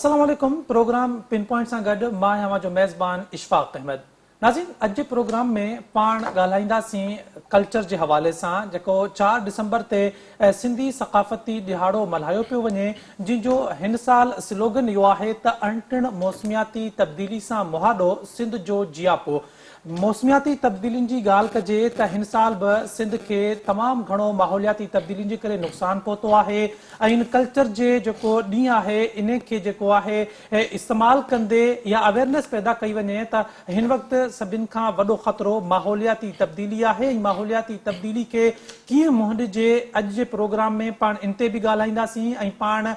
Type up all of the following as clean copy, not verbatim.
अस्सलाम वालेकुम। Programme pin point से गड मां हवा जो मेज़बान इशफाक अहमद। नाज़रीन, अज जे प्रोग्राम में पाण ॻाल्हाईंदासीं कल्चर के हवाले से जो 4 डिसंबर ते सिंधी सक़ाफ़ती दिहाड़ो मल्हायो पियो वञे, जिनजो हिन साल स्लोगन इहो आहे त अंटिण मौसमियाती तब्दीली सां मुहाॾो सिंध जो जियापो। मौसमियाती तब्दीलियुनि जी ॻाल्हि कजे त हिन साल बि सिंध खे तमामु घणो माहौलियाती तब्दीलियुनि जे करे नुक़सानु पहुतो आहे ऐं इन कल्चर जे जेको ॾींहुं आहे इन खे जेको आहे इस्तेमालु कंदे या अवेयरनेस पैदा कई वञे त हिन वक़्तु सभिनि खां वॾो ख़तरो माहौलियाती तब्दीली आहे ऐं माहौलियाती तब्दीली खे कीअं मुंहुं ॾिजे। अॼु जे प्रोग्राम में पाण इन ते बि ॻाल्हाईंदासीं ऐं पाण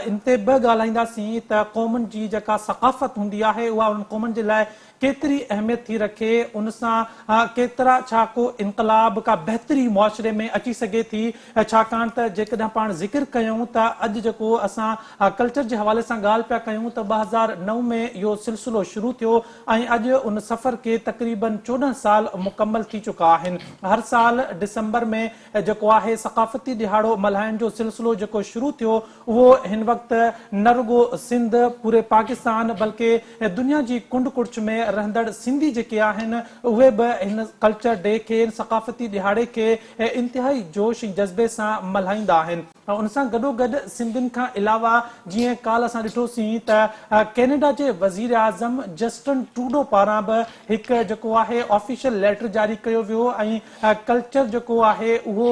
इन ते बि ॻाल्हाईंदासीं त क़ौमुनि जी जेका सक़ाफ़त हूंदी आहे उहा उन्हनि क़ौमुनि जे लाइ केतिरी अहमियत थी रखे, उन सां केतिरा छा को इनकलाब का बहितरी मुआशरे में अची सघे थी। छाकाणि त जेकॾहिं पाण ज़िक्र कयूं त अॼु जेको असां कल्चर जे हवाले सां ॻाल्हि पिया कयूं त 2009 में इहो सिलसिलो शुरू थियो ऐं अॼु उन सफ़र के तक़रीबन 14 साल मुकम्मल थी चुका आहिनि। हर साल डिसंबर में जेको आहे सक़ाफ़ती दिहाड़ो मल्हाइण जो सिलसिलो जेको शुरू थियो उहो हिन वक़्तु न रुगो सिंध पूरे पाकिस्तान बल्कि दुनिया जी कुंड कुड़च में रहंदड़ सिंधी जेके आहिनि उहे बि हिन कल्चर डे खे सक़ाफ़ती दिहाड़े खे इंतिहाई जोश ऐं जज़्बे सां मल्हाईंदा आहिनि। उन सां गॾोगॾु सिंधियुनि खां अलावा जीअं काल्ह असां ॾिठोसीं त कैनेडा जे वज़ीर आज़म जस्टिन ट्रूडो पारां बि हिकु जेको आहे ऑफिशियल लेटर जारी कयो वियो ऐं कल्चर जेको आहे उहो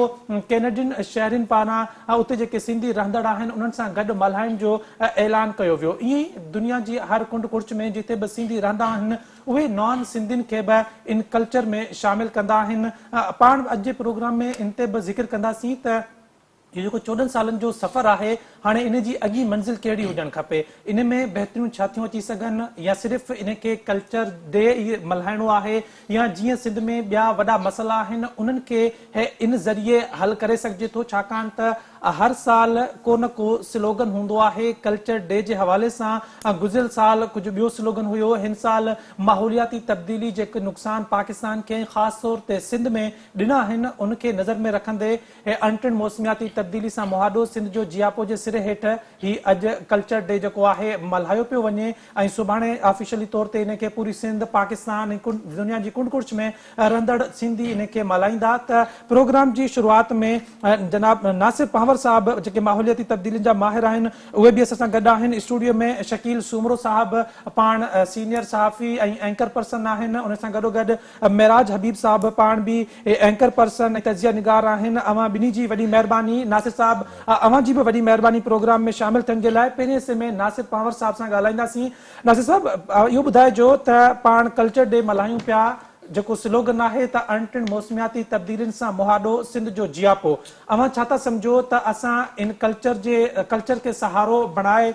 कैनेडियन शहरनि पारां उते जेके सिंधी रहंदड़ आहिनि उन्हनि सां गॾु मल्हाइण जो ऐलान कयो वियो। ईअं ई दुनिया जी हर कुंड कुड़च में जिते बि सिंधी रहंदा आहिनि उहे नॉन सिंधियुनि खे बि इन कल्चर में शामिल कंदा आहिनि। पाण अॼु जे प्रोग्राम में इन ते बि ज़िक्र कंदासीं त ये जो 14 सालन जो सफ़र है हाँ इन जी अगी मंजिल कड़ी हुजन खपे, इन में बेहतरीन छातियों अची सकन या सिर्फ इन के कल्चर डे मल्हाइणो है या जी सिंध में बया वड़ा मसला आहिनि उन्हनि के इन ज़रिए हल करे सघिजे थो। छाकाणि त हर साल को न को स्लोगन होंदो है कल्चर डे के हवाले से। गुज़िरियल साल कुछ बियो स्लोगन हुयो, हिन साल माहौलियाती तब्दीली जेके नुक़सान पाकिस्तान के ख़ास तौर ते सिंध में ॾिना आहिनि उनके नज़र में रखंदे अंटिण मौसमियाती तब्दीली सां मुहाॾो सिंध जो जियापो जे सिरे हेठ ही अॼु कल्चर डे जेको आहे मल्हायो पियो वञे ऐं सुभाणे ऑफिशियली तौर ते इनके पूरी सिंध पाकिस्तान ऐं दुनिया जी कुंड कुड़च में रहंदड़ सिंधी इनके मल्हाईंदा। त प्रोग्राम जी शुरुआत में जनाब नासिर पंवर साहब जेके माहौलियाती तब्दीली जा माहिर आहिनि उहे बि असां सां गॾु आहिनि। स्टूडियो में शकील सूमरो साहब पाण सीनियर सहाफ़ी ऐं एंकर पर्सन आहिनि, उन सां गॾोगॾु मेराज हबीब साहब पाण भी एंकर पर्सन ऐं तजिया निगार आहिनि। अवां ॿिन्ही जी वॾी महिरबानी। नासिर साहब अवां जी भी वॾी महिरबानी प्रोग्राम में शामिल थियण जे लाइ। पहिरें हिस्से में नासिर पंवर साहब सां ॻाल्हाईंदासीं। नासिर साहब इहो ॿुधाइजो त पाण कल्चर डे मल्हायूं पिया, जेको स्लोगन आहे त अंटिण मौसमियाती तब्दीलियुनि सां मुहाॾो सिंध जो जियापो, अवां छा था सम्झो त असां इन कल्चर के सहारो बणाए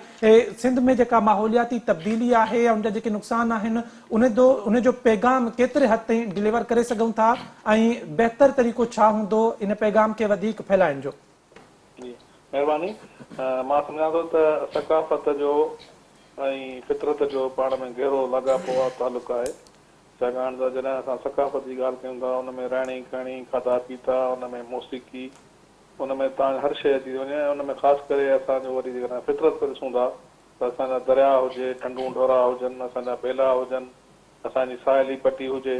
सिंध में जेका माहौलियाती तब्दीली आहे या उनजा जेके नुक़सान आहिनि उन जो पैगाम केतिरे हद ताईं डिलीवर करे सघूं था ऐं बहितर तरीक़ो छा हूंदो इन पैगाम के वधीक फैलाइण जो? महिरबानी। मां सम्झां थो त सकाफ़त जो ऐं फितरत जो पाण में गहरो लाॻापो आहे, तालुक आहे। छाकाणि त जॾहिं असां सकाफ़त जी ॻाल्हि कयूं था उन में रहणी करणी, खाधा पीता, उन में मौसीक़ी, उन में तव्हां हर शइ अची वञे। उन में ख़ासि करे असांजो वरी जेकॾहिं फितरत ॾिसूं था त असांजा दरिया हुजे, ठंडू ढोरा हुजनि, असांजा बेला हुजनि, असांजी साहेली पटी हुजे,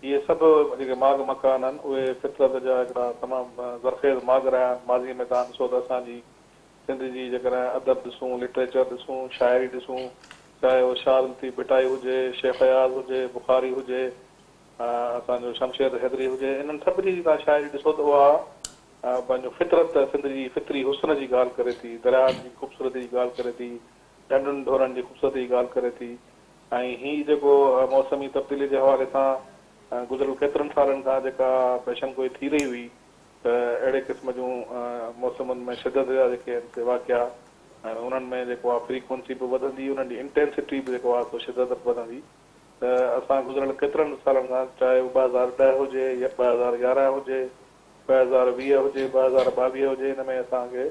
इहे सभु जेके माग मकान आहिनि उहे फितरत जा हिकिड़ा तमामु ज़रख़ेज़ माग रहिया आहिनि। माज़ी में तव्हां ॾिसो त असांजी सिंध जी जेकॾहिं अदब ॾिसूं, लिटरेचर ॾिसूं, शाइरी ॾिसूं, चाहे उहो शारती बिटाई हुजे, शेख अयाज़ हुजे, बुखारी हुजे, असांजो शमशेर हैदरी हुजे, इन्हनि सभिनी जी तव्हां शाइरी ॾिसो त उहा पंहिंजो फितरत सिंध जी फितरी हुस्न जी ॻाल्हि करे थी, दरिया जी ख़ूबसूरती जी ॻाल्हि करे थी, ढंढुनि ढोरनि जी ख़ूबसूरती जी ॻाल्हि करे थी। ऐं हीअ जेको मौसमी तब्दीली जे हवाले सां गुज़िरियल केतिरनि सालनि खां जेका पेशनगोई थी रही हुई त अहिड़े क़िस्म जूं मौसमुनि में शिदत जा जेके आहिनि वाक़िया ऐं उन्हनि में जेको आहे फ्रीक्वेंसी बि वधंदी, उन्हनि जी इंटेंसिटी बि जेको आहे शिदत बि वधंदी। त असां गुज़िरियल केतिरनि सालनि खां चाहे उहो 2010 हुजे या 2011 हुजे, 2020 हुजे, 2022 हुजे, हिन में असांखे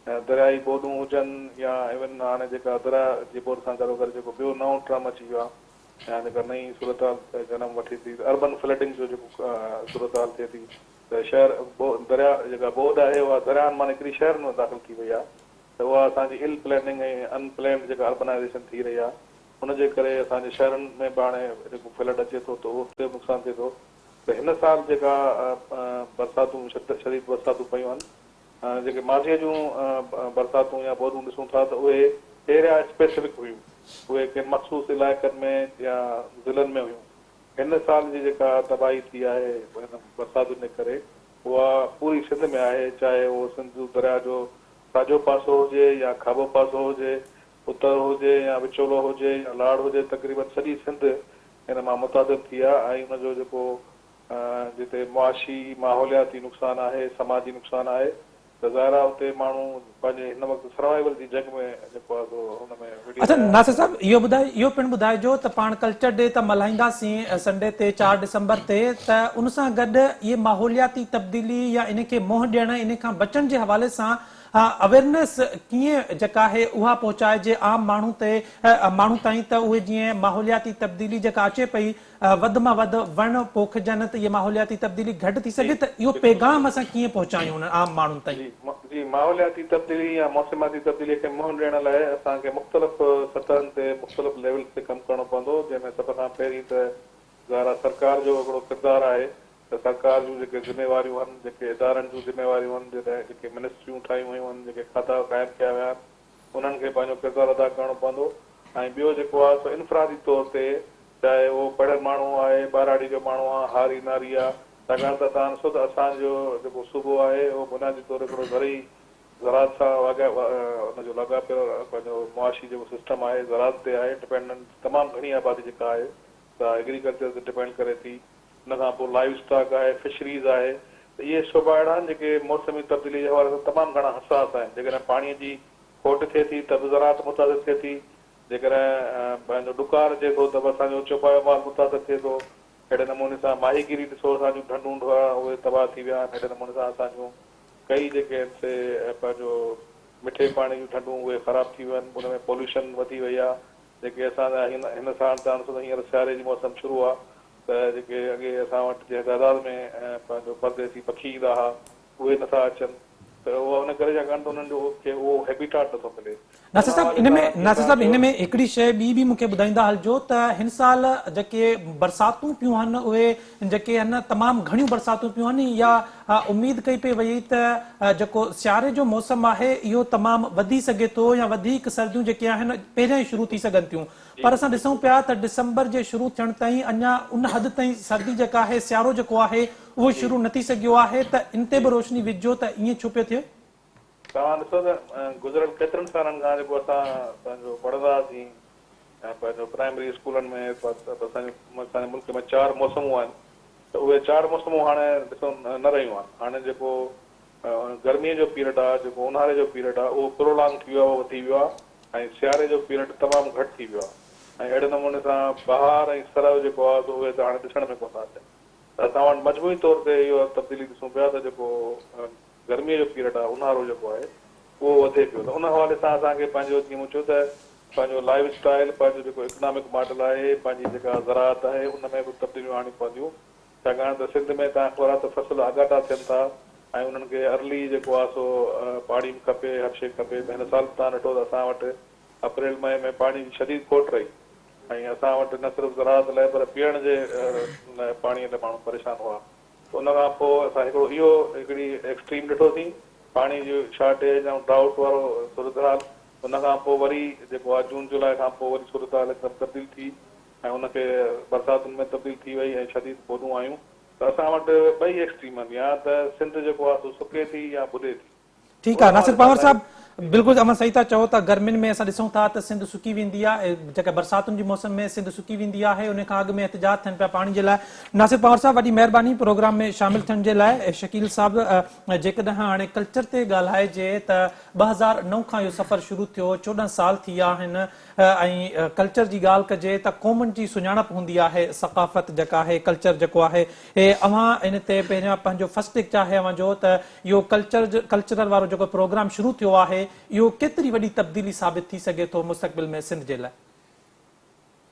दरियाई बोॾूं हुजनि या इवन हाणे जेका दरिया जी बोड सां गॾोगॾु जेको ॿियो नओं टर्म अची वियो आहे या जेका नई सूरत हाल जनम वठी थी, अर्बन फ्लडिंग जो जेको सूरत हाल थिए थी त शहर दरिया जेका बोड आहे उहा दरियानि मां निकिरी शहरनि में दाख़िल थी वई आहे त उहा असांजी इल प्लैनिंग ऐं अनप्लैंड जेका अर्बनाइज़ेशन थी रही आहे हुनजे करे असांजे शहरनि में बि हाणे जेको फ्लड अचे थो त उते बि नुक़सानु थिए थो। त हिन साल जेका बरसातूं शदीद बरसातूं पयूं आहिनि, जेके माज़ीअ जूं बरसातूं या बोरूं ॾिसूं था त उहे एरिया स्पेसिफिक हुयूं, उहे कंहिं मख़सूस इलाइक़नि में या ज़िलनि में हुयूं। हिन साल जी जेका तबाही थी आहे हिन बरसातुनि जे करे उहा पूरी सिंध में आहे, चाहे उहो सिंधु दरिया जो साॼो पासो हुजे या खाॿो पासो हुजे, उत्तर हुजे या विचोलो हुजे या लाड़ हुजे, तक़रीबन सॼी सिंध हिन मां मुतासिर थी आहे। ऐं हुनजो जेको जिते मुआशी माहौलियाती नुक़सानु आहे, समाजी नुक़सानु आहे, त ज़ाहिर आहे उते माण्हू पंहिंजे हिन वक़्तु सर्वाइवल जी जंग में जेको आहे सो हुन में विड़ी अच्छा रहिया आहिनि। नासिर साहब इहो पिणु ॿुधाइजो त पाण कल्चर डे त मल्हाईंदासीं संडे ते 4 डिसंबर ते, त उन सां गॾु इहे माहौलियाती तब्दीली या इन खे मोह ॾियण इन खां बचण जे हवाले सां अवेयरनेस कीअं जेका आहे उहा पहुचाइजे आम माण्हू ताईं, त उहे जीअं माहौलियाती तब्दीली जेका अचे पई वधि मां वधि वण पोखजनि त इहे माहौलियाती तब्दीली घटि थी सघे, त इहो पैगाम असां कीअं पहुचायूं उन आम माण्हुनि ताईं? जी, माहौलियाती तब्दीली या मौसमाती तब्दीली खे मुंहुं ॾियण लाइ असांखे मुख़्तलिफ़ सतहनि ते मुख़्तलिफ़ लेवल ते कमु करणो पवंदो, जंहिंमें सभ खां पहिरीं त ज़ाहिर सरकार जो हिकिड़ो किरदारु आहे त सरकार जूं जेके ज़िम्मेवारियूं आहिनि, जेके इदारनि जूं ज़िम्मेवारियूं आहिनि, जेके मिनिस्ट्रियूं ठाहियूं वयूं आहिनि, जेके खाता क़ाइमु कया विया आहिनि, उन्हनि खे पंहिंजो किरदारु अदा करणो पवंदो। ऐं ॿियो जेको आहे सो इनफ़रादी तौर ते चाहे उहो पढ़ियल माण्हू आहे, ॿाराड़ी जो माण्हू आहे, हारी नारी आहे, छाकाणि त तव्हां ॾिसो त असांजो जेको सूबो आहे उहो बुनियादी तौर हिकिड़ो ज़रई ज़रात सां हुनजो लॻापियो पंहिंजो मुआशी जेको सिस्टम आहे ज़रात ते आहे डिपेंडेंट। तमामु घणी आबादी जेका आहे त एग्रीकल्चर ते डिपेंड करे थी। हुन खां पोइ लाइव स्टॉक आहे, फिशरीज़ आहे। त इहे शोबा अहिड़ा आहिनि जेके मौसमी तब्दीली जे हवाले सां तमामु घणा हसास आहिनि। जेकॾहिं पाणीअ जी खोट थिए थी त बि ज़रात मुतासिर थिए थी, जेकॾहिं पंहिंजो डुकार अचे थो त बि असांजो चौपायो माल मुतासिर थिए थो। अहिड़े नमूने सां माहीगिरी ॾिसो, असांजूं ढंढूं उहे तबाह थी विया आहिनि। अहिड़े नमूने सां असांजूं कई जेके आहिनि से पंहिंजो मिठे पाणी जूं ढंढूं उहे ख़राबु थी वियूं आहिनि, उन में पॉल्यूशन वधी वई आहे। जेके असांजा हिन साल तव्हां ॾिसो त हींअर सियारे जी मौसम शुरू आहे, त जेके अॻे असां वटि जे तइदाद में पंहिंजो परदेसी पखी ईंदा हुआ उहे नथा अचनि, त उहो हुन करे छाकाणि त उन्हनि जो खे उहो हैबिटाट नथो मिले। नासिर साहब इन में हिकिड़ी शइ ॿी बि मूंखे ॿुधाईंदा हलिजो त हिन साल जेके बरसातूं पियूं आहिनि उहे जेके आहिनि तमामु घणियूं बरसातूं पियूं आहिनि, या उमेद कई पई वई त जेको सियारे जो मौसम आहे इहो तमामु वधी सघे थो या वधीक सर्दियूं जेके आहिनि पहिरियां ई शुरू थी सघनि थियूं, पर असां ॾिसूं पिया त डिसंबर जे शुरू थियण ताईं अञा उन हद ताईं सर्दी जेका आहे सियारो जेको आहे उहो शुरू न थी सघियो आहे, त इन ते बि रोशनी विझो त ईअं छो पियो थिए? तव्हां ॾिसो त गुज़िरियल केतिरनि सालनि खां जेको असां पंहिंजो पढ़ंदा हुआसीं ऐं पंहिंजो प्राइमरी स्कूलनि में असांजे मुल्क में 4 मौसमूं आहिनि, त उहे 4 मौसमूं हाणे ॾिसो न रहियूं आहिनि। हाणे जेको गर्मीअ जो पीरियड आहे, जेको ऊन्हारे जो पीरियड आहे, उहो प्रोलॉन्ग थी वियो आहे, उहो वधी वियो आहे। ऐं सियारे जो पीरियड तमामु घटि थी वियो आहे। ऐं अहिड़े नमूने सां बहार ऐं सरव जेको आहे त उहे त हाणे ॾिसण में कोन था अचनि। त असां वटि मजमूई तौर ते इहो तब्दीली ॾिसूं पिया त जेको गर्मीअ जो पीरियड आहे, ऊन्हारो जेको आहे उहो वधे पियो। त उन हवाले सां असांखे पंहिंजो जीअं मूं चयो त पंहिंजो लाइफ स्टाइल, पंहिंजो जेको इकोनॉमिक मॉडल आहे, पंहिंजी जेका ज़रात आहे उन में बि तब्दीलियूं आणियूं पवंदियूं। छाकाणि त सिंध में तव्हां ख़बर आहे त फसल आगाटा थियनि था ऐं उन्हनि खे अर्ली जेको आहे सो पाणी बि खपे, हर शइ खपे। त हिन साल तव्हां ॾिठो त असां वटि अप्रैल मई में पाणी जी शदीद खोट रही ऐं असां वटि न सिर्फ़ु ज़रात लाइ पर पीअण जे लाइ पाणीअ लाइ माण्हू परेशान हुआ। त उन खां पोइ असां हिकिड़ी एक्सट्रीम ॾिठोसीं, पाणी जी शॉर्टेज ऐं ड्राउट वारो सूरत हाल। उन खां पोइ वरी जेको आहे जून जुलाई खां पोइ वरी सूरत हाल हिकदमि तब्दील थी ऐं उनखे बरसातुनि में तब्दील थी वई ऐं शदीद बोधूं आयूं। त असां वटि ॿई एक्सट्रीम आहिनि, या त सिंध जेको आहे सो सुके थी या ॿुधे थी। ठीकु आहे नासिर पवार साहब, बिल्कुलु तव्हां सही था चओ त गर्मियुनि में असां ॾिसूं था त सिंध सुकी वेंदी आहे, जेका बरसातुनि जे मौसम में सिंध सुकी वेंदी आहे, उन खां अॻु में एहतिजाज थियनि पिया पाणी जे लाइ। नासिर पवार साहब, वॾी महिरबानी प्रोग्राम में शामिल थियण जे लाइ। शकील साहब, जेकॾहिं हाणे कल्चर ते ॻाल्हाइजे त 2009 खां इहो सफ़र शुरू थियो, 14 साल थी विया आहिनि, ऐं कल्चर जी ॻाल्हि कजे त क़ौमुनि जी सुञाणप हूंदी आहे, सक़ाफ़त जेका आहे, कल्चर जेको आहे। अव्हां इन ते पहिरियां पंहिंजो फर्स्ट टेक चाहे अव्हांजो त इहो कल्चरल वारो जेको प्रोग्राम शुरू थियो आहे इहो केतिरी वॾी तब्दीली साबित थी सघे थो मुस्तक़बिल में सिंध जे लाइ?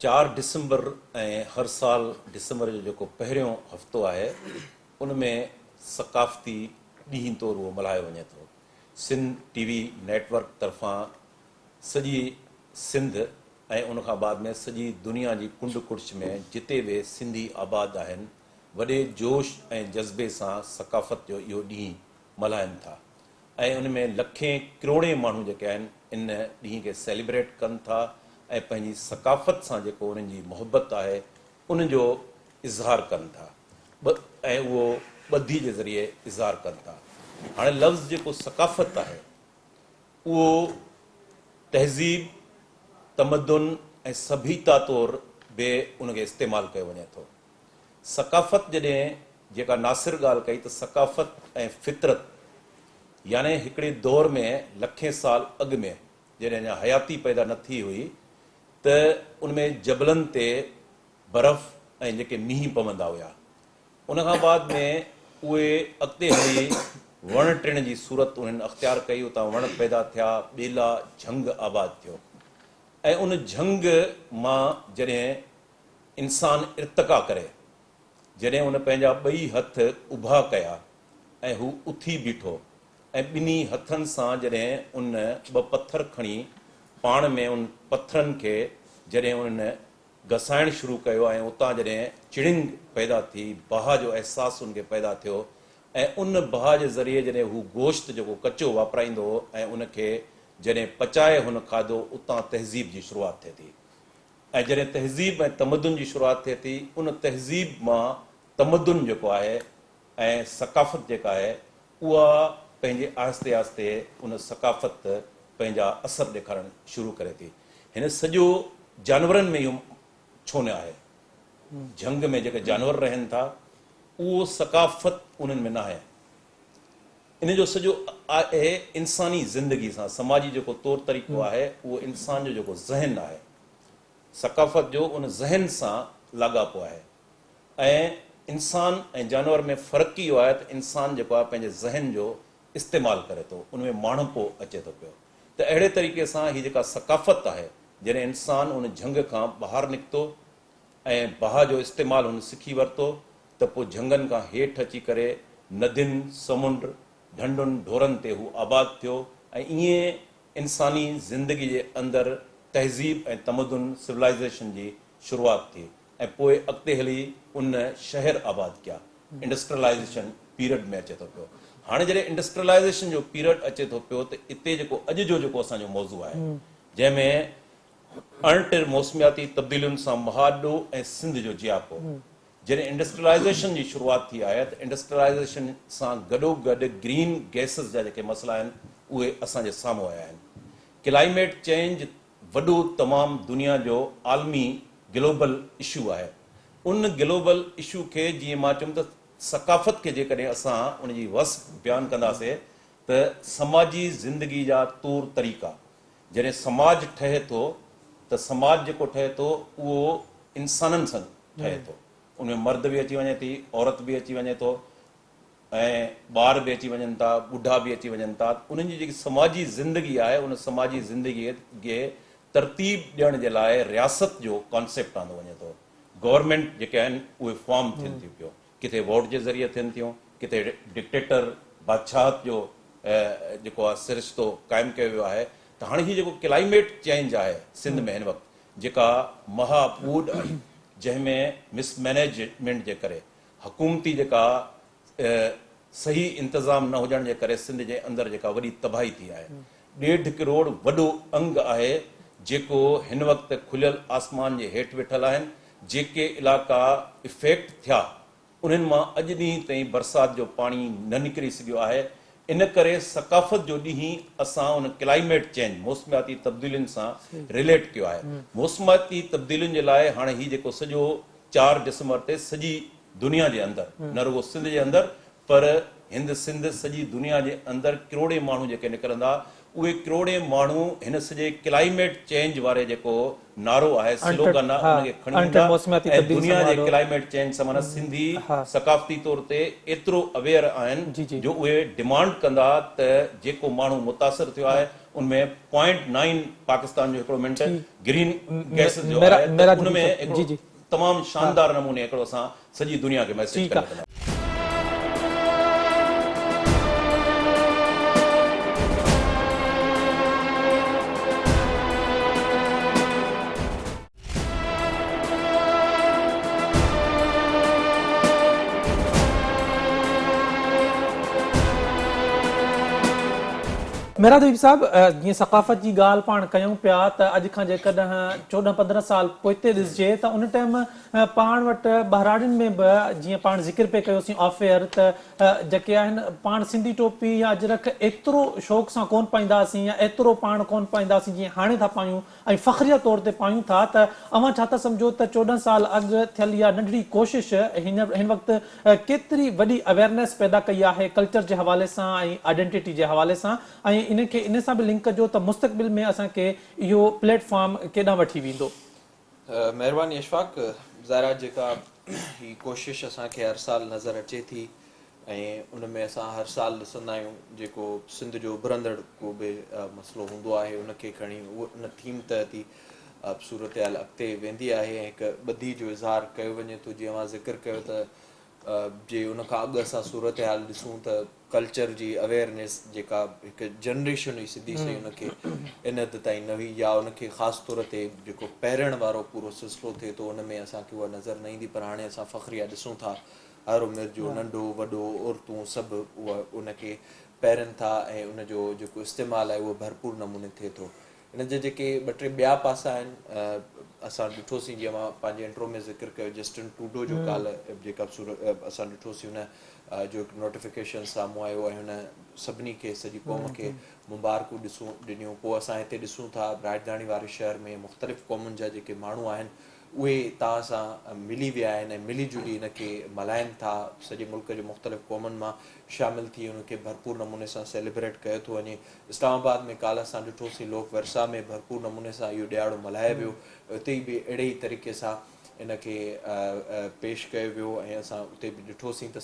4 डिसंबर ऐं हर साल डिसंबर जो जेको पहिरियों हफ़्तो आहे उन में सक़ाफ़ती ॾींहं तौरु उहो मल्हायो वञे थो। सिंध टीवी नेटवर्क तरफ़ां सॼी सिंध ऐं उनखां बाद में सॼी दुनिया जी कुंड कुर्छ में जिते बि सिंधी आबाद आहिनि वॾे जोश ऐं जज़्बे सां सकाफ़त जो इहो ॾींहुं मल्हाइनि था ऐं उन में लखें करोड़े माण्हू जेके आहिनि इन ॾींहं खे सेलिब्रेट कनि था ऐं पंहिंजी सकाफ़त सां जेको उन्हनि जी मुहबत आहे उनजो इज़हार कनि था ऐं उहो ॿधी जे ज़रिए इज़हार कनि था। हाणे लफ़्ज़ जेको सकाफ़त आहे उहो तहज़ीब तमदुन ऐं सभ्यता तौरु बि उनखे इस्तेमालु कयो वञे थो। सकाफ़त जॾहिं जेका नासिर ॻाल्हि कई त सकाफ़त ऐं फितरत यानी हिकिड़े दौर में लखें साल अॻु में जॾहिं अञा हयाती पैदा न थी हुई त उनमें जबलनि ते बर्फ़ ऐं जेके मींहं पवंदा हुया उनखां बाद में उहे अॻिते हली वण टिण जी सूरत उन्हनि अख़्तियार कई, उतां वण पैदा थिया, ॿेला झंग आबाद थियो ऐं उन झंग मां जॾहिं इंसान इर्तिका करे जॾहिं उन पंहिंजा ॿई हथ उभा कया ऐं हू उथी बीठो ऐं ॿिन्ही हथनि सां जॾहिं उन ॿ पथर खणी पाण में उन पथरनि खे जॾहिं उन्हनि घसाइण शुरू कयो ऐं उतां जॾहिं चिड़िंग पैदा थी, बहा जो अहसासु उनखे पैदा थियो ऐं उन बहा जे ज़रिए जॾहिं हू गोश्त जेको कचो वापराईंदो हो ऐं उनखे जॾहिं पचाए हुन खाधो उतां तहज़ीब जी शुरूआति थिए थी ऐं जॾहिं तहज़ीब ऐं तमदुन जी शुरूआति थिए थी उन तहज़ीब मां तमदुन जेको आहे ऐं सकाफ़त जेका आहे उहा पंहिंजे आहिस्ते आहिस्ते उन सकाफ़त पंहिंजा असर ॾेखारणु शुरू करे थी। हिन सॼो जानवरनि में इहो छो न आहे, झंग में जेके जानवर रहनि था उहो सकाफ़त उन्हनि में न आहे। इन जो सॼो आहे इंसानी ज़िंदगी सां समाजी जेको तौरु तरीक़ो आहे उहो इंसान जो जेको ज़हन आहे सकाफ़त जो उन ज़हन सां लाॻापो आहे ऐं इंसान ऐं जानवर में फ़र्क़ु इहो आहे त इंसान जेको आहे पंहिंजे ज़हन जो इस्तेमालु करे थो, उनमें माण्हूपो अचे थो पियो। त अहिड़े तरीक़े सां हीअ जेका सकाफ़त आहे जॾहिं इंसान उन झंग खां ॿाहिरि निकितो ऐं बहा जो इस्तेमालु हुन सिखी वरितो त पोइ झंगनि खां हेठि अची करे नदियुनि समुंड ढंढुनि ढोरनि ते हू आबाद थियो ऐं ईअं इंसानी ज़िंदगी जे अंदरि तहज़ीब ऐं तमदुन सिविलाइज़ेशन जी शुरूआति थी ऐं पोइ अॻिते हली उन शहर आबाद कया, इंडस्ट्रियलाइज़ेशन पीरियड में अचे थो पियो। हाणे जॾहिं इंडस्ट्रियलाइज़ेशन जो पीरियड अचे थो पियो त इते जेको अॼु जो जेको असांजो मौज़ू आहे जंहिंमें अणटिर मौसमियाती तब्दीलियुनि सां महाॾो ऐं सिंध जो जियापो, जॾहिं इंडस्ट्रियलाइज़ेशन जी शुरूआति थी आहे त इंडस्ट्रियलाइज़ेशन सां गॾोगॾु ग्रीन गैसिस जा जेके मसइला आहिनि उहे असांजे साम्हूं आया आहिनि। क्लाइमेट चेंज वॾो तमामु दुनिया जो आलमी ग्लोबल इशू आहे। उन ग्लोबल इशू खे जीअं मां चयुमि त सकाफ़त खे जेकॾहिं असां उनजी वस्फ़ बयानु कंदासीं त समाजी ज़िंदगी जा तौर तरीक़ा, जॾहिं समाज ठहे थो त समाज जेको ठहे थो उहो इंसाननि सां ठहे थो, उनमें मर्द बि अची वञे थी, औरत बि अची वञे थो ऐं ॿार बि अची वञनि था, ॿुढा बि अची वञनि था। उन्हनि जी जेकी समाजी ज़िंदगी आहे उन समाजी ज़िंदगीअ खे तरतीब ॾियण जे लाइ रियासत जो कॉन्सेप्ट आंदो वञे थो। गवर्नमेंट जेके आहिनि उहे फॉर्म थियनि थियूं पियो, किथे वोट जे ज़रिए थियनि थियूं, किथे डिक्टेटर बादशाहत जो जेको आहे सिरिश्तो क़ाइमु कयो वियो आहे। त हाणे हीउ जेको क्लाइमेट चेंज आहे सिंध में हिन वक़्तु जेका महाबूड आई जंहिंमें मिसमैनेजमेंट जे करे हुकूमती जेका सही इंतज़ाम न हुजण जे करे सिंध जे अंदरि जेका वॾी तबाही थी आहे, 1.5 करोड़ वॾो अंग आहे जेको हिन वक़्तु खुलियल आसमान जे हेठि वेठल आहिनि। जेके इलाइक़ा इफेक्ट थिया उन्हनि मां अॼु ॾींहुं ताईं बरसाति जो पाणी न निकिरी सघियो आहे। इन करे सकाफ़त जो ॾींहुं असां उन क्लाइमेट चेंज मौसमियाती तब्दीलियुनि सां रिलेट कयो आहे। मौसमियाती तब्दीलियुनि जे लाइ हाणे हीउ जेको सॼो 4 डिसंबर ते सॼी दुनिया जे अंदरि, न रुगो सिंध जे अंदरि पर हिंद सिंध सॼी दुनिया जे अंदरि करोड़े माण्हू जेके निकिरंदा उहे करोड़े माण्हू हिन सॼे क्लाइमेट चेंज वारे जेको नारो आहे स्लोगन आहे उनखे खणी ईंदा ऐं दुनिया जे क्लाइमेट चेंज सां माना सिंधी सकाफ़ती तौर ते एतिरो अवेयर आहिनि जो उहे डिमांड कंदा त जेको माण्हू मुतासिर थियो आहे उनमें 0.9 पाकिस्तान जो हिकिड़ो मिनट ग्रीन गैस जो आहे, उनमें हिकिड़ो तमामु शानदार नमूने हिकिड़ो असां सॼी दुनिया खे मैसेज कंदा। मेरा दीप साहब जीअं सक़ाफ़त जी ॻाल्हि पाण कयूं पिया त अॼु खां जेकॾहिं 14-15 साल पोइते ॾिसिजे त उन टाइम पाण वटि ॿहिराड़ियुनि में बि जीअं पाण ज़िक्र पे कयोसीं ऑफ एयर त जेके आहिनि पाण सिंधी टोपी या अजरक एतिरो शौक़ सां कोन पाईंदासीं या एतिरो पाण कोन पाईंदासीं जीअं हाणे था पायूं ऐं फ़ख़्रिया तौर ते पायूं था त अव्हां छा था सम्झो त 14 साल अॻु थियल इहा नंढड़ी कोशिश हिन वक़्तु केतिरी वॾी अवेयरनेस पैदा कई आहे कल्चर जे हवाले सां ऐं आइडेंटिटी जे हवाले सां ऐं इन सां बि लिंक कजो त मुस्तक़बिल में असांखे इहो प्लेटफॉर्म केॾांहुं वठी वेंदो। महिरबानी इशफ़ाक़ ज़ारा जेका ही कोशिश असांखे हर साल नज़र अचे थी ऐं उन में असां हर साल ॾिसंदा आहियूं जेको सिंध जो उभरंदड़ को बि मसइलो हूंदो आहे उनखे खणी उन थीम तहत ई सूरत हाल अॻिते वेंदी आहे ऐं हिकु ॿधी जो इज़हार कयो वञे थो। जीअं मां ज़िक्र कयो त जे उनखां अॻु असां सूरत हाल ॾिसूं त कल्चर जी अवेयरनेस जेका हिकु जनरेशन हुई सिधी सही उनखे इन हद ताईं न हुई या उनखे ख़ासि तौर ते जेको पहिरण वारो पूरो सिलसिलो थिए थो उन में असांखे उहा नज़र न ईंदी। पर हाणे असां फ़ख़्रिया ॾिसूं था हर उमिरि जो नंढो वॾो औरतूं सभु उहा उनखे पहिरनि था ऐं उनजो जेको इस्तेमालु आहे उहो भरपूर नमूने थिए थो। इन जा जेके ॿ टे ॿिया पासा आहिनि असां ॾिठोसीं जीअं मां पंहिंजे इंट्रो में ज़िक्र कयो जस्टिन ट्रूडो जो काल्ह जेका असां ॾिठोसीं हुन जो हिकु नोटिफिकेशन साम्हूं आयो ऐं हुन सभिनी खे सॼी क़ौम खे मुबारकूं ॾिनियूं। पोइ असां हिते ॾिसूं था राजधानी वारे शहर में मुख़्तलिफ़ क़ौमुनि जा जेके माण्हू आहिनि उहे तव्हां सां मिली विया आहिनि ऐं मिली जुली इनखे मल्हाइनि था। सॼे मुल्क जे मुख़्तलिफ़ क़ौमुनि मां शामिलु थी उनखे भरपूर नमूने सां सेलिब्रेट कयो थो वञे। इस्लामाबाद में काल्ह असां ॾिठोसीं लोक वर्सा में भरपूर नमूने सां इहो ॾियारो मल्हायो वियो। उते बि अहिड़े ई तरीक़े सां इनखे पेश कयो वियो ऐं असां उते बि ॾिठोसीं त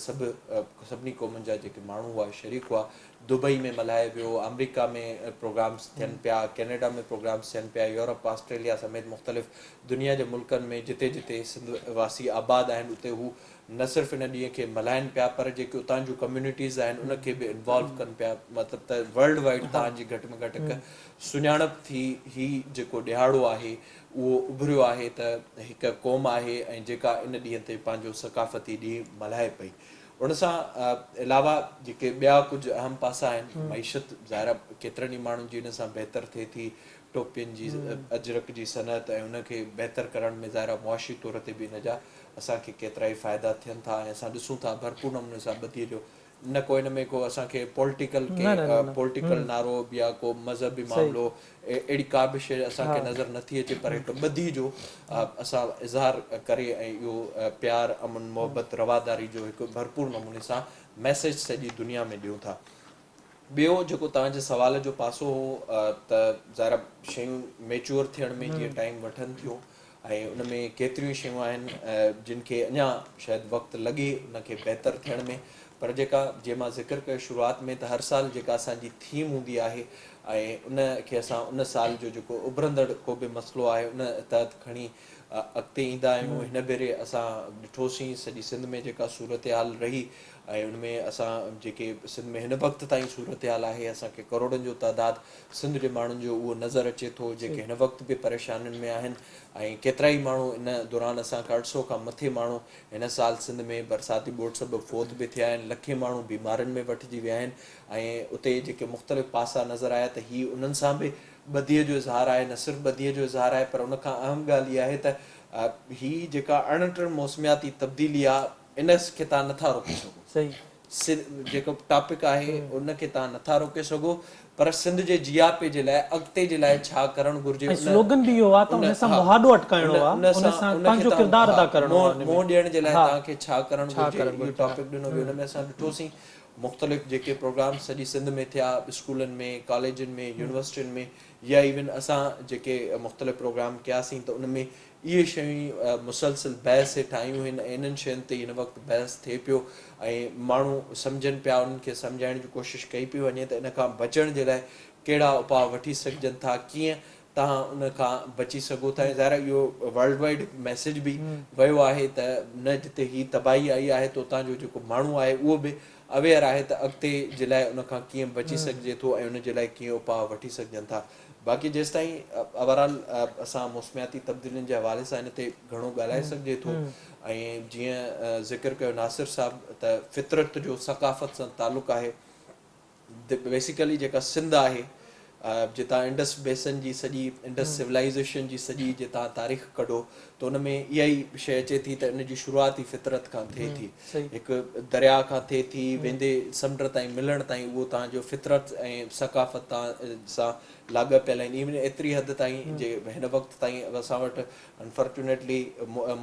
सभिनी क़ौमुनि जा जेके माण्हू हुआ शरीक हुआ। दुबई में मल्हायो वियो, अमेरिका में प्रोग्राम्स थियनि पिया, कैनेडा में प्रोग्राम्स थियनि पिया, यूरोप ऑस्ट्रेलिया समेत मुख़्तलिफ़ दुनिया जे मुल्कनि में जिते जिते सिंध वासी आबाद आहिनि उते हू न सिर्फ़ु इन ॾींहं खे मल्हाइनि पिया पर जेके उतां जूं कम्यूनिटीज़ आहिनि उनखे बि इन्वॉल्व कनि पिया। मतिलबु त वर्ल्ड वाइड तव्हांजी घटि में घटि हिकु सुञाणप थी ही जेको ॾिहाड़ो आहे उहो उभरियो आहे त हिकु क़ौम आहे ऐं जेका इन ॾींहं ते पंहिंजो सकाफ़ती ॾींहुं मल्हाए पई। उन सां अलावा जेके ॿिया कुझु अहम पासा आहिनि मईशत ज़ाहिर केतिरनि ई माण्हुनि जी इन सां बहितर थिए थी। टोपियुनि जी अजरक जी सनत ऐं उनखे बहितर करण में ज़ाहिर मुआशी तौर ते बि इन जा असांखे केतिरा ई फ़ाइदा थियनि था ऐं असां ॾिसूं था भरपूर नमूने सां ॿधीअ जो न को इन में को असांखे पॉलिटिकल नारो या को मज़हबी मामिलो अहिड़ी का बि शइ असांखे नज़र नथी अचे पर हिकु ॿधी जो असां इज़हार करे ऐं इहो प्यार अमन मोहबत रवादारी जो हिकु भरपूर नमूने सां मैसेज सॼी दुनिया में ॾियूं था। ॿियो जेको तव्हांजे सवाल जो पासो हो त ज़ाहिर शयूं मेच्योर थियण में जीअं टाइम वठनि थियूं ऐं उन में केतिरियूं शयूं आहिनि जिन खे अञा शायदि वक़्तु लॻे उनखे बहितर थियण में। पर जेका जीअं मां ज़िक्र कयो शुरूआति में त हर साल जेका असांजी थीम हूंदी आहे ऐं उनखे असां उन साल जो जेको उभरंदड़ को बि मसइलो आहे उन तहत खणी अॻिते ईंदा आहियूं। हिन भेरे असां ॾिठोसीं सॼी सिंध में जेका सूरत हाल रही ऐं उनमें असां जेके सिंध में हिन वक़्तु ताईं सूरत हाल आहे असांखे करोड़नि जो तइदादु सिंध जे माण्हुनि जो उहो नज़र अचे थो जेके हिन वक़्तु बि परेशानियुनि में आहिनि ऐं केतिरा ई माण्हू इन दौरान असांखां 800 खां मथे माण्हू हिन साल सिंध में बरसाती ॿोॾि सबबु फ़ौत बि थिया आहिनि। लखे माण्हू बीमारियुनि में वठिजी विया आहिनि ऐं उते जेके मुख़्तलिफ़ पासा नज़र आया त हीअ उन्हनि सां बि ॿधीअ जो इज़हार आहे। न सिर्फ़ु ॿधीअ जो इज़हार आहे पर उनखां अहम ॻाल्हि इहा आहे त हीअ जेका अणटण मौसमियाती तब्दीली आहे इनखे तव्हां नथा रोके सघो। जेको टॉपिक आहे उनखे तव्हां नथा रोके सघो पर सिंध जे जियापे जे लाइ अॻिते जे लाइ छा करणु घुरिजे स्लोगन बि इहो आहे त उन सां मुहादो अटकाइणो आहे, उन सां पंहिंजो किरदारु अदा करणो आहे, मोह ॾियण जे लाइ तव्हांखे छा करणु घुरिजे इहो टॉपिक ॾिनो वियो। हुन में असां ॾिठोसीं मुख़्तलिफ़ जेके प्रोग्राम सॼी सिंध में थिया स्कूलनि में कॉलेजनि में यूनिवर्सिटियुनि में या इवन असां जेके मुख़्तलिफ़ प्रोग्राम कयासीं त उन में इहे शयूं मुसलसिल बहस हेठि आयूं आहिनि ऐं इन्हनि शयुनि ते हिन वक़्तु बहस थिए पियो ऐं माण्हू सम्झनि पिया उन्हनि खे सम्झाइण जी कोशिशि कई पई वञे त इन खां बचण जे लाइ कहिड़ा उपाउ वठी सघिजनि था, कीअं तव्हां उन खां बची सघो था। ऐं ज़ाहिर इहो वर्ल्ड वाइड मैसेज बि वियो आहे त न जिते हीअ तबाही आई आहे त उतां जो जेको माण्हू आहे उहो बि अवेयर आहे त अॻिते जे लाइ उन खां कीअं बची सघिजे थो ऐं उन जे लाइ कीअं उपाउ वठी सघजनि था। बाक़ी जेसिताईं ओवरऑल असां मौसमियाती तब्दीलियुनि जे हवाले सां हिन ते घणो ॻाल्हाए सघिजे थो ऐं जीअं ज़िक्र कयो नासिर साहब त फितरत जो सकाफ़त सां तालुक़ु आहे। बेसिकली जेका सिंध आहे जितां इंडस बेसन जी सॼी इंडस सिविलाइज़ेशन जी सॼी जितां तारीख़ कढो त उन में इहा ई शइ अचे थी त इन जी शुरूआत ई फितरत खां थिए थी सही। हिकु दरिया खां थिए थी वेंदे समुंड ताईं मिलण ताईं उहो तव्हांजो फितरत ऐं सकाफ़त सां लाॻापियल आहिनि इवन एतिरी हद ताईं जे हिन वक़्तु ताईं असां वटि अनफॉर्चुनेटली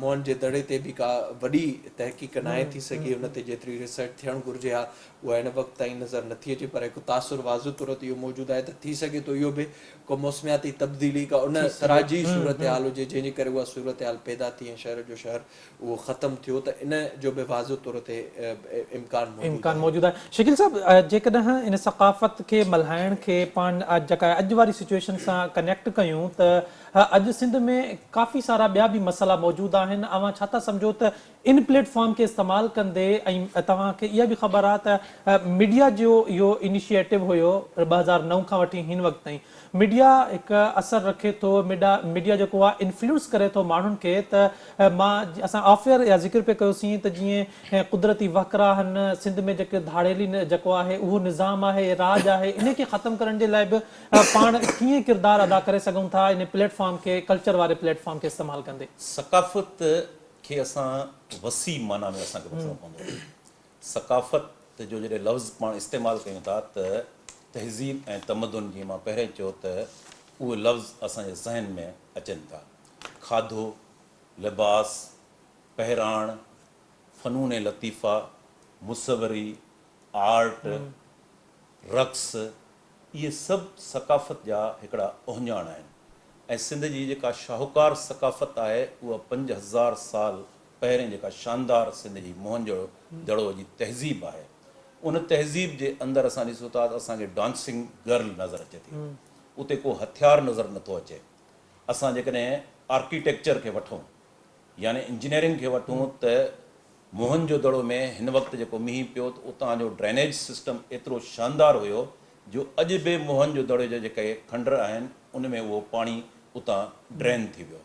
मोहन जे दड़े ते बि का वॾी तहक़ीक़ नाहे थी सघी उन ते जेतिरी रिसर्च थियणु घुरिजे हा उहा हिन वक़्तु ताईं नज़र नथी अचे पर हिकु तासुर वाज़ु तुरत इहो मौजूदु आहे त थी सघे थो इहो बि को मौसमियाती तब्दीली का उन तरह जी सूरत हाल हुजे जंहिंजे करे उहा सूरत हाल पैदा थी ऐं शहर जो शहर उहो ख़तमु थियो त इन जो बि वाज़ु तौर ते इम्कान मौजूदु आहे शकील साहब जेकॾहिं इन सकाफ़त खे मल्हाइण खे पाण जेका अॼु वारी सिचुएशन सां कनेक्ट कयूं त अॼु सिंध में काफ़ी सारा ॿिया बि मसइला मौजूदु आहिनि अवां छा था सम्झो त इन प्लेटफॉर्म खे इस्तेमालु कंदे ऐं तव्हांखे इहा बि ख़बर आहे त मीडिया जो इहो इनिशिएटिव हुयो 2009 खां वठी हिन वक़्तु ताईं मीडिया हिकु असरु रखे थो मीडिया जेको आहे इन्फ्लुएंस करे थो माण्हुनि खे त असां ऑफियर या ज़िक्र पिया कयोसीं त जीअं कुदरती वकरा आहिनि सिंध में जेके धाड़ेली जेको आहे उहो निज़ाम आहे राज आहे इन खे ख़तमु करण जे लाइ बि पाण कीअं किरदारु अदा करे सघूं था इन प्लेटफॉर्म खे कल्चर वारे प्लेटफॉर्म खे इस्तेमालु कंदे सकाफ़त खे असां वसी माना में असांखे ॿुधणो पवंदो सकाफ़त जो जॾहिं लफ़्ज़ पाण इस्तेमालु कयूं था त तहज़ीब ऐं तमदुन जीअं मां पहिरें चयो त उहे लफ़्ज़ असांजे ज़हन में अचनि था खाधो लिबास पहिराण फ़नून लतीफ़ा मुसवरी आर्ट रक़्स इहे सभु सकाफ़त जा हिकिड़ा ओहञाण आहिनि ऐं सिंध जी जेका शाहूकार सकाफ़त आहे उहा 5000 साल पहिरें जेका शानदार सिंध जी मोहन जो दड़ो जी तहज़ीब आहे उन तहज़ीब जे अंदरि असां ॾिसूं था त असांखे डांसिंग गर्ल नज़र अचे थी उते को हथियार नज़र नथो अचे असां जेकॾहिं आर्किटेक्चर खे वठूं यानी इंजीनियरिंग खे वठूं त मोहन जो दड़ो में हिन वक़्तु जेको मींहुं पियो त उतां जो ड्रेनेज सिस्टम एतिरो शानदार हुयो जो अॼु बि मोहन जो दड़े जा जेके खंडर आहिनि उन में उहो पाणी उतां ड्रेन थी वियो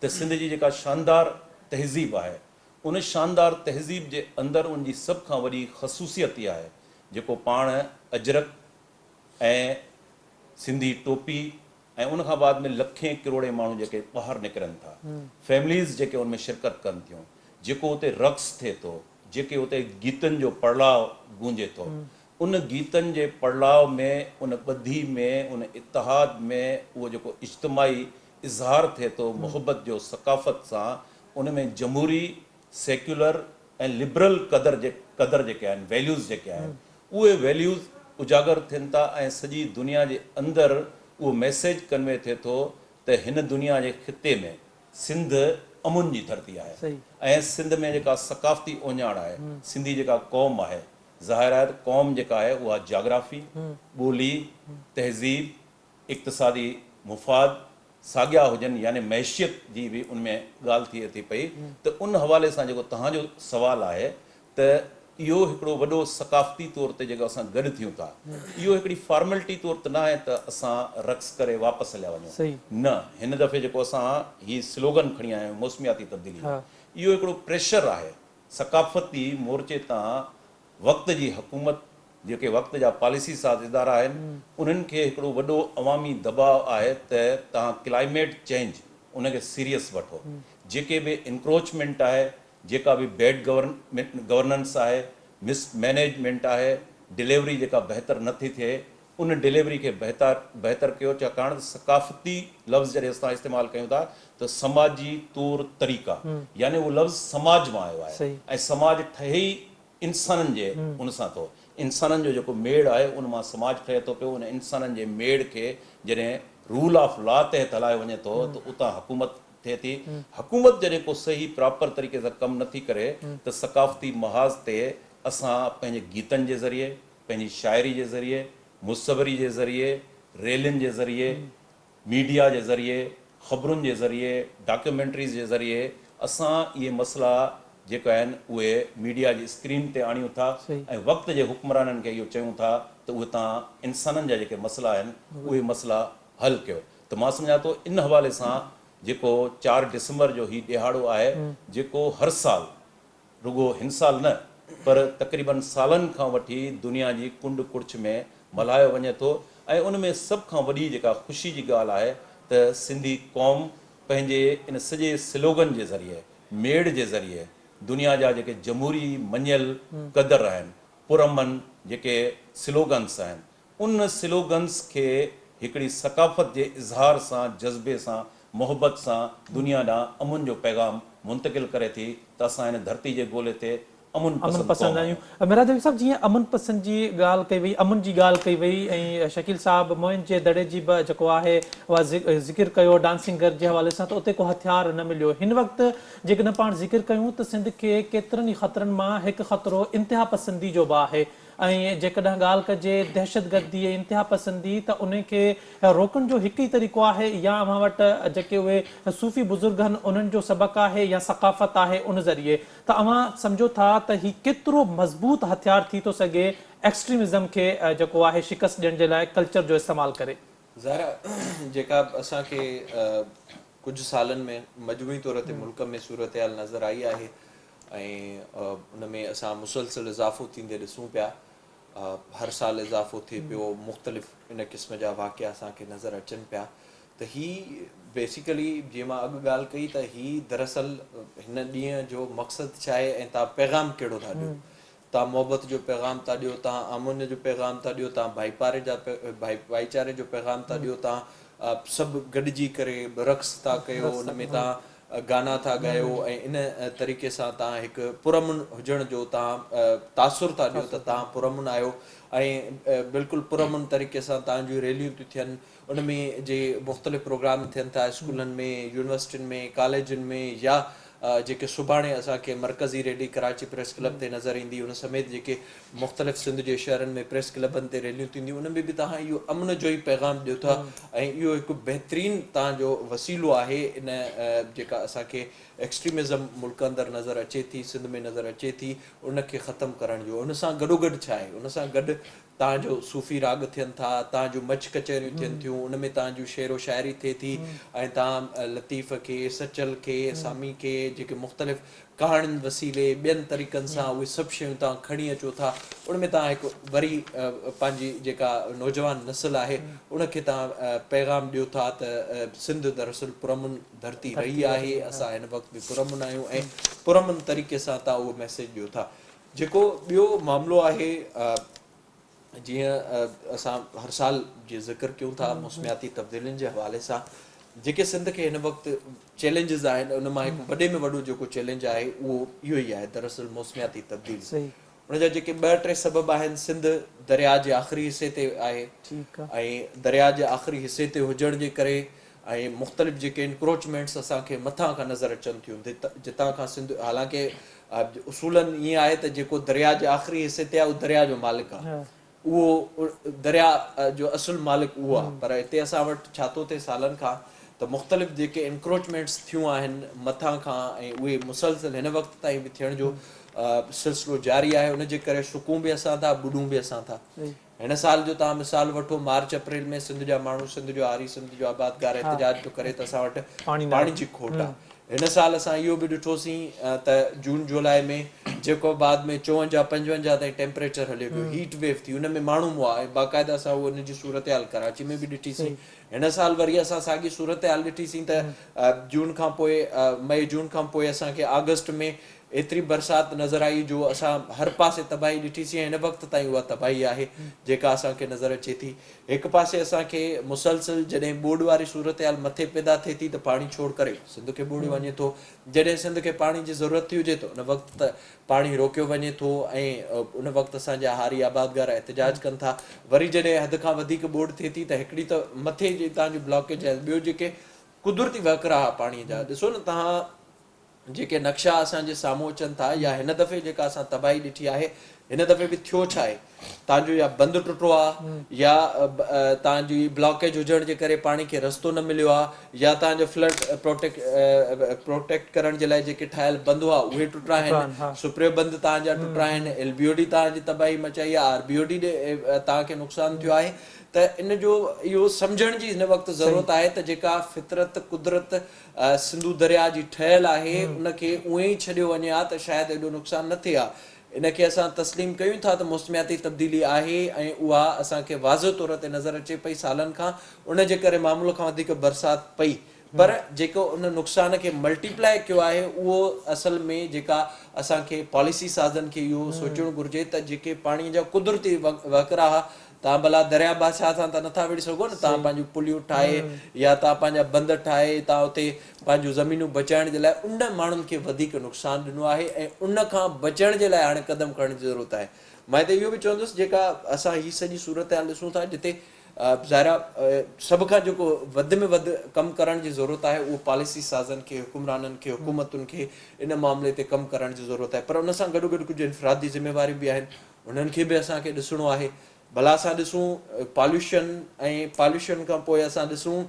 त सिंध जी जेका शानदार तहज़ीब आहे उन शानदार तहज़ीब जे अंदरि उनजी सभ खां वॾी ख़सूसियत इहा आहे जेको पाण अजरक ऐं सिंधी टोपी ऐं उनखां बाद में लखें किरोड़े माण्हू जेके ॿाहिरि निकिरनि था फैमिलीज़ जेके उन में शिरकत कनि थियूं जेको उते रक़्स थिए थो जेके उते गीतनि जो पड़लाव गूंजे थो उन गीतनि जे पड़लाव में उन ॿधी में उन इतिहाद में उहो जेको इज्तमाही इज़हार थिए थो मुहबत जो सकाफ़त सां उन में जमहूरी सेक्युलर ऐं लिबरल क़दर जेके आहिनि वैल्यूज़ जेके आहिनि उहे वैल्यूज़ उजागर थियनि था ऐं सॼी दुनिया जे अंदरि उहो मैसेज कन्वे थिए थो त हिन दुनिया जे ख़िते में सिंध अमुन जी धरती आहे ऐं सिंध में जेका सकाफ़ती ओञाण आहे सिंधी जेका क़ौम आहे ज़ाहिर आहे त क़ौम जेका आहे उहा जाग्राफ़ी ॿोली तहज़ीब इक़्तिसादी मुफ़ाद साॻिया हुजनि यानी मैशियत जी बि उन में ॻाल्हि थिए थी पई त उन हवाले सां जेको तव्हांजो सुवालु आहे त इहो हिकिड़ो वॾो सकाफ़ती तौर ते जेको असां गॾु थियूं था इहो हिकिड़ी फॉर्मेलिटी तौर ते न आहे त असां रक़्स करे वापसि हलिया वञूं न हिन दफ़े जेको असां हीउ स्लोगन खणी आया आहियूं मौसमियाती तब्दीली इहो हिकिड़ो प्रेशर आहे सकाफ़ती मोर्चे तां वक़्त जी हुकूमत जेके वक़्त जा पॉलिसी साज़ इदारा आहिनि उन्हनि खे हिकिड़ो वॾो अवामी दबाव आहे त तव्हां क्लाइमेट चेंज उनखे सीरियस वठो जेके बि इंक्रोचमेंट आहे जेका बि बैड गवर्नेंस आहे मिसमैनेजमेंट आहे डिलीवरी जेका बहितर नथी थिए उन डिलीवरी खे बहितर कयो छाकाणि त सकाफ़ती लफ़्ज़ जॾहिं असां इस्तेमालु कयूं था त समाजी तौर तरीक़ा यानी उहो लफ़्ज़ समाज मां आयो आहे ऐं समाज ठहे ई इंसाननि जे उन सां थो इंसाननि जो जेको मेड़ आहे उन मां समाज ठहे थो पियो उन इंसाननि जे मेड़ खे जॾहिं रूल ऑफ लॉ तहत हलायो वञे थो त उतां हुकूमत थिए थी हुकूमत जॾहिं को सही प्रॉपर तरीक़े सां कमु नथी करे त सकाफ़ती महाज़ ते असां पंहिंजे गीतनि जे ज़रिए पंहिंजी शाइरी जे ज़रिए मुसवरी जे ज़रिए रेलियुनि जे ज़रिए मीडिया जे ज़रिए ख़बरुनि जे ज़रिए डॉक्यूमेंट्रीज़ जे ज़रिए असां इहे मसइला जेके आहिनि उहे मीडिया जी स्क्रीन ते आणियूं था ऐं वक़्त जे हुक्मराननि खे इहो चयूं था त उहे तव्हां इंसाननि जा जेके मसइला आहिनि उहे मसइला हल कयो त मां सम्झां थो इन हवाले सां जेको 4 डिसंबर जो हीउ ॾिहाड़ो आहे जेको हर साल रुगो हिन साल न पर तक़रीबन सालनि खां वठी दुनिया जी कुंड कुड़िछ में मल्हायो वञे थो ऐं उन में सभ खां वॾी जेका ख़ुशी जी ॻाल्हि आहे त सिंधी क़ौम पंहिंजे इन सॼे स्लोगन जे ज़रिए मेड़ जे ज़रिए दुनिया जा जेके जमहूरी मञियल क़दर आहिनि पुरमन जेके स्लोगन्स आहिनि उन स्लोगन्स खे हिकिड़ी सकाफ़त जे इज़हार सां जज़्बे सां मोहबत सां दुनिया ॾांहुं अमुन जो पैगाम मुंतक़िल करे थी त असां हिन धरती जे ॻोल्हे ते अमुन अमन पसंदि पसंदि आहियूं मेरा देवी साहब जीअं अमन पसंदि जी ॻाल्हि कई वई अमन जी ॻाल्हि कई वई ऐं शकील साहब मोइन जे दड़े जी बि जेको आहे उहा ज़िक्र कयो डांसिंग घर जे हवाले सां त उते को हथियार न मिलियो हिन वक़्तु जेकॾहिं पाण ज़िक्र कयूं त सिंध खे केतिरनि ई ख़तरनि मां हिकु ख़तरो इंतिहा पसंदी जो बि आहे ऐं जेकॾहिं ॻाल्हि कजे दहशतगर्दी ऐं इंतिहा पसंदी त उन खे रोकण जो हिकु ई तरीक़ो आहे या अव्हां वटि जेके उहे सूफ़ी बुज़ुर्ग आहिनि उन्हनि जो सबक़ु आहे या सक़ाफ़त आहे उन ज़रिए त अव्हां सम्झो था त ही केतिरो मज़बूत हथियार थी थो सघे एक्सट्रीमिज़म खे जेको आहे शिकस्त ॾियण जे लाइ कल्चर जो इस्तेमालु करे ज़ाहिर जेका असांखे कुझु सालनि में मजमूई तौर ते मुल्क में सूरत हाल नज़र आई आहे ऐं उन में असां मुसलसिल इज़ाफ़ो थींदे ॾिसूं पिया हर साल इज़ाफ़ो थिए पियो मुख़्तलिफ़ इन क़िस्म जा वाक़िया असांखे नज़र अचनि पिया त ही बेसिकली जीअं मां अॻु ॻाल्हि कई त ही दरअसल हिन ॾींहं जो मक़सदु छा आहे ऐं तव्हां पैगाम कहिड़ो था ॾियो तव्हां मोहबत जो पैगाम था ॾियो तव्हां अमुन जो पैगाम था ॾियो तव्हां भाईचारे जा भाईचारे जो पैगाम था ॾियो तव्हां सभु गॾिजी करे रक़्स था कयो उन में तव्हां गाना था ॻायो ऐं इन तरीक़े सां तव्हां हिकु पुरमुन हुजण जो तव्हां तासुर था ॾियो त तव्हां पुरमुन आहियो ऐं बिल्कुलु पुरमुन तरीक़े सां तव्हांजूं रैलियूं थियूं थियनि उन में जे मुख़्तलिफ़ प्रोग्राम थियनि था स्कूलनि में यूनिवर्सिटियुनि में कॉलेजनि में या जेके सुभाणे असांखे मरकज़ी रैली कराची प्रेस क्लब ते नज़र ईंदी उन समेत जेके मुख़्तलिफ़ सिंध जे शहरनि में प्रेस क्लबनि ते रैलियूं थींदियूं उन में बि तव्हां इहो अमन जो ई पैगाम ॾियो था ऐं इहो हिकु बहितरीनु तव्हांजो वसीलो आहे इन जेका असांखे एक्सट्रीमिज़म मुल्क अंदरि नज़र अचे थी सिंध में नज़र अचे थी उनखे ख़तमु करण जो उन सां गॾोगॾु छा आहे उन सां गॾु तव्हांजो सूफ़ी राग थियनि था तव्हांजूं मच कचहरियूं थियनि थियूं उन में तव्हांजूं शेरो शाइरी थिए थी ऐं तव्हां लतीफ़ खे सचल खे सामी खे जेके मुख़्तलिफ़ कहाणियुनि वसीले ॿियनि तरीक़नि सां उहे सभु शयूं तव्हां खणी अचो था उन में तव्हां हिकु वरी पंहिंजी जेका नौजवान नस्ल आहे उनखे तव्हां पैगाम ॾियो था त सिंध दरअसल पुरमुन धरती रही आहे असां हिन वक़्तु बि पुरमुन आहियूं ऐं पुरमुन तरीक़े सां तव्हां उहो मैसेज ॾियो था जेको ॿियो मामिलो आहे जीअं असां हर साल जीअं ज़िक्र कयूं था मौसमियाती तब्दीलियुनि जे हवाले सां जेके सिंध खे हिन वक़्तु चैलेंजिस आहिनि उन मां हिकु वॾे में वॾो जेको चैलेंज आहे उहो इहो ई आहे दरअसल मौसमियाती तब्दीली उनजा जेके ॿ टे सबब आहिनि सिंध दरिया जे आख़िरी हिसे ते आहे ऐं दरिया जे आख़िरी हिसे ते हुजण जे करे ऐं मुख़्तलिफ़ जेके इंक्रोचमेंट्स असांखे मथां खां नज़र अचनि थियूं जितां खां सिंध हालांकि उसूलनि ईअं आहे त जेको दरिया जे आख़िरी हिसे ते आहे उहो दरिया जो मालिक आहे उहो दरिया जो असुलु मालिक उहो आहे पर हिते असां वटि छा थो थिए सालनि खां त मुख़्तलिफ़ जेके इंक्रोचमेंट्स थियूं आहिनि मथां खां ऐं उहे मुसलसिल हिन वक़्तु ताईं बि थियण जो सिलसिलो जारी आहे उनजे करे सुकूं बि असां था बुॾूं बि असां था हिन साल जो तव्हां मिसाल वठो मार्च अप्रैल में सिंध जा माण्हू सिंध जो आरी सिंध जो आबादगार एहतजाज पियो करे त असां वटि पाणी जी खोट आहे हिन साल असां इहो बि ॾिठोसीं त जून जुलाई में जेको बाद में 54-55 ताईं टेम्परेचर हले पियो हीट वेव थी उन में माण्हू हुआ ऐं बाक़ाइदा असां उन जी सूरत हाल कराची में बि ॾिठीसीं हिन साल वरी असां साॻी सूरत हाल ॾिठीसीं त जून खां पोइ मई जून खां पोइ असांखे अगस्त में एतिरी बरसाति नज़र आई जो असां हर पासे तबाही ॾिठीसीं हिन वक़्तु ताईं उहा तबाही आहे जेका असांखे नज़र अचे थी हिकु पासे असांखे मुसलसिल जॾहिं ॿोॾि वारी सूरत हाल मथे पैदा थिए थी त पाणी छोड़ करे सिंध खे ॿोड़ियो वञे थो जॾहिं सिंध खे पाणी जी ज़रूरत थी हुजे त उन वक़्तु त पाणी रोकियो वञे थो ऐं उन वक़्तु असांजा हारी आबादगार एहतजाज कनि था वरी जॾहिं हद खां वधीक ॿोॾि थिए थी त हिकिड़ी त मथे जी तव्हांजी ब्लॉकेज आहे ॿियो जेके कुदरती वकरा पाणीअ जा ॾिसो न तव्हां जेके नक्शा असांजे साम्हूं अचनि था या हिन दफ़े जेका असां तबाही ॾिठी आहे हिन दफ़े बि थियो छा आहे तव्हांजो या बंदि टुटो आहे या तव्हांजी ब्लॉकेज हुजण जे करे पाणी खे रस्तो न मिलियो आहे या तव्हांजो फ्लड प्रोटेक्ट करण जे लाइ जेके ठहियल बंद हुआ उहे टुटा आहिनि सुप्रियो बंद तव्हांजा टुटा आहिनि LBOD तव्हांजी तबाही मचाई आहे RBOD तव्हांखे नुक़सानु थियो आहे त इन जो इहो सम्झण जी हिन वक़्तु ज़रूरत आहे त जेका फितरत कुदरत सिंधु दरिया जी ठहियल आहे उनखे उएं ई छॾियो वञे हा त शायदि एॾो नुक़सानु न थिए हा। इनखे असां तस्लीम कयूं था त मौसमियाती तब्दीली आहे ऐं उहा असांखे वाज़ह तौर ते नज़र अचे पई सालनि खां, उन जे करे मामूल खां वधीक बरसाति पई, पर जेको उन नुक़सान खे मल्टीप्लाए कयो आहे उहो असल में जेका असांखे पॉलिसी साज़न खे इहो सोचणु घुरिजे त जेके पाणीअ जा कुदरती वकरा हुआ, तव्हां भला दरिया बादशाह सां त नथा विड़ी सघो न, तव्हां पंहिंजूं पुलियूं ठाहे या तव्हां पंहिंजा बंद ठाहे तव्हां उते पंहिंजूं ज़मीनूं बचाइण जे लाइ उन माण्हुनि खे वधीक नुक़सानु ॾिनो आहे ऐं उन खां बचण जे लाइ हाणे क़दम खणण जी ज़रूरत आहे। मां हिते इहो बि चवंदुसि जेका असां हीअ सॼी सूरत हाल ॾिसूं था जिते ज़ाहिरा सभ खां जेको वधि में वधि कमु करण जी ज़रूरत आहे उहो पॉलिसी साज़नि खे, हुकुमराननि खे, हुकूमतुनि खे इन मामले ते कमु करण जी ज़रूरत आहे। पर उन सां गॾो गॾु कुझु इनफ़रादी ज़िम्मेवारियूं बि आहिनि, उन्हनि खे बि असांखे ॾिसणो आहे। भला असां ॾिसूं पॉल्यूशन ऐं पॉल्यूशन खां पोइ असां ॾिसूं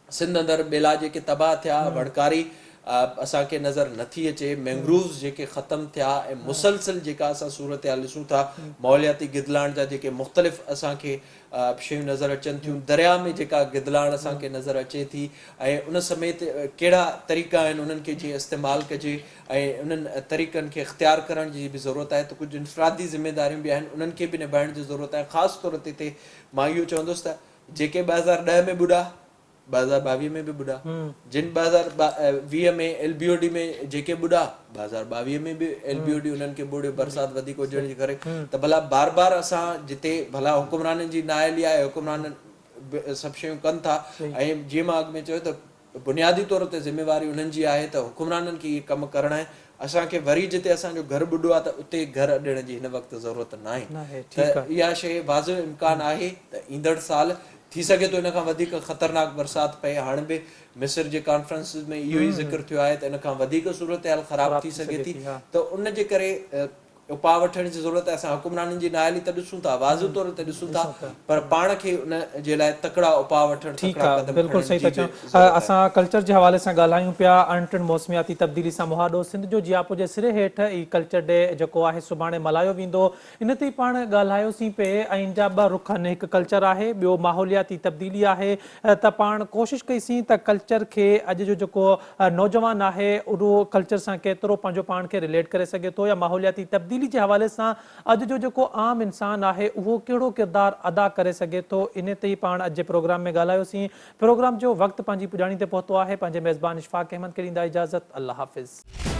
सिंध अंदरि ॿेला जेके तबाह थिया, वणकारी असांखे नज़र नथी अचे, मैंग्रोव्स जेके ख़तमु थिया ऐं मुसलसिल जेका असां सूरत हाल ॾिसूं था, माहौलियाती गिदलाइण जा जेके मुख़्तलिफ़ असांखे शयूं नज़र अचनि थियूं, दरिया में जेका गिदलाइण असांखे नज़र अचे थी ऐं उन समेत कहिड़ा तरीक़ा आहिनि उन्हनि खे जीअं इस्तेमालु कजे ऐं उन्हनि तरीक़नि खे इख़्तियार करण जी बि ज़रूरत आहे। त कुझु इनफ़रादी ज़िम्मेदारियूं बि आहिनि, उन्हनि खे बि निभाइण जी ज़रूरत आहे। ख़ासि तौर ते मां इहो चवंदुसि त जेके 2010 में ॿुॾा 2022 में बि ॿुॾा, जिन 2020 में LBOD में जेके ॿुॾा 2022 में बि LBOD उन्हनि खे ॿुॾियो बरसाति वधीक हुजण जे करे। त भला बार बार असां जिते भला हुकुमराननि जी नाअहली आहे, हुकुमरान सभु शयूं कनि था ऐं जीअं मां अॻु में चयो त बुनियादी तौर ते ज़िम्मेवारी उन्हनि जी आहे त हुकुमराननि खे इहे कमु करणा आहे। असांखे वरी जिते असांजो घर ॿुॾो आहे त उते घर ॾियण जी हिन वक़्तु ज़रूरत न आहे। त इहा शइ वाज़िब इम्कान आहे त ईंदड़ साल थी सघे थो इन खां वधीक ख़तरनाक बरसाति पए। हाणे बि मिस्र जे कॉन्फ्रेंसिस में इहो ई ज़िक्र थियो आहे त इन खां वधीक सूरत हाल ख़राब थी सघे थी, त उन जे करे उपाउ वठण जी ज़रूरत आहे। असां हुकुमराननि जी नाअहली त ॾिसूं था, वाज़िब तौर ते ॾिसूं था, पर पाण खे उन जे लाइ तकड़ा उपाउ वठण, तकड़ा क़दम बिल्कुलु खणण सही जी था चओ। असां कल्चर जे हवाले सां ॻाल्हायूं पिया, अणटिण मौसमियाती तब्दीली सां मुहाॾो सिंध जो जियापो जे सिरे हेठि ई कल्चर डे जेको आहे सुभाणे मल्हायो वेंदो। इन ते पाण ॻाल्हायोसीं पिए ऐं इन जा ॿ रुख आहिनि, हिकु कल्चर आहे, ॿियो माहौलियाती तब्दीली आहे। त पाण कोशिशि कईसीं त कल्चर खे अॼु जो जेको नौजवान आहे उहो कल्चर सां केतिरो पंहिंजो पाण खे रिलेट करे सघे थो, या माहौलियाती तब्दीली जे हवाले सां अॼु जो जेको आम इंसान आहे उहो कहिड़ो किरदारु अदा करे सघे थो, इन ते ई पाण अॼु जे प्रोग्राम में ॻाल्हायोसीं। प्रोग्राम जो वक़्तु पंहिंजी पुॼाणी ते पहुतो आहे। पंहिंजे मेज़बान इशफाक अहमद खे ॾींदा इजाज़त। अल्लाह हाफ़िज़।